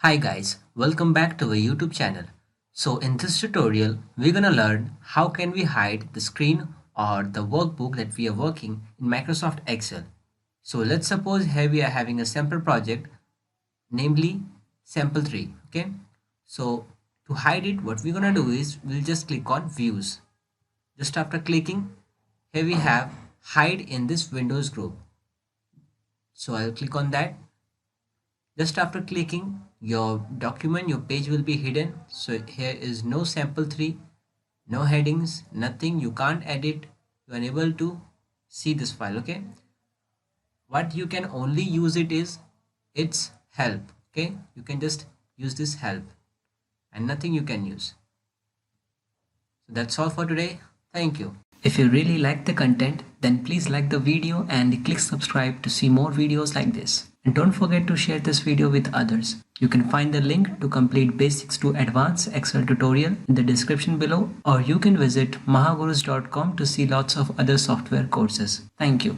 Hi guys, welcome back to our YouTube channel. So in this tutorial, we're gonna learn how can we hide the screen or the workbook that we are working in Microsoft Excel. So let's suppose here we are having a sample project, namely sample 3. Okay. So to hide it, what we're gonna do is we'll just click on views. Just after clicking, here we have hide in this Windows group. So I'll click on that. Just after clicking, your document, your page will be hidden. So here is no sample 3, no headings, nothing. You can't edit. You are unable to see this file. Okay. What you can only use it is its help. Okay. You can just use this help and nothing you can use. So that's all for today. Thank you. If you really like the content, then please like the video and click subscribe to see more videos like this. And don't forget to share this video with others. You can find the link to complete basics to advanced Excel tutorial in the description below, or you can visit mahagurus.com to see lots of other software courses. Thank you.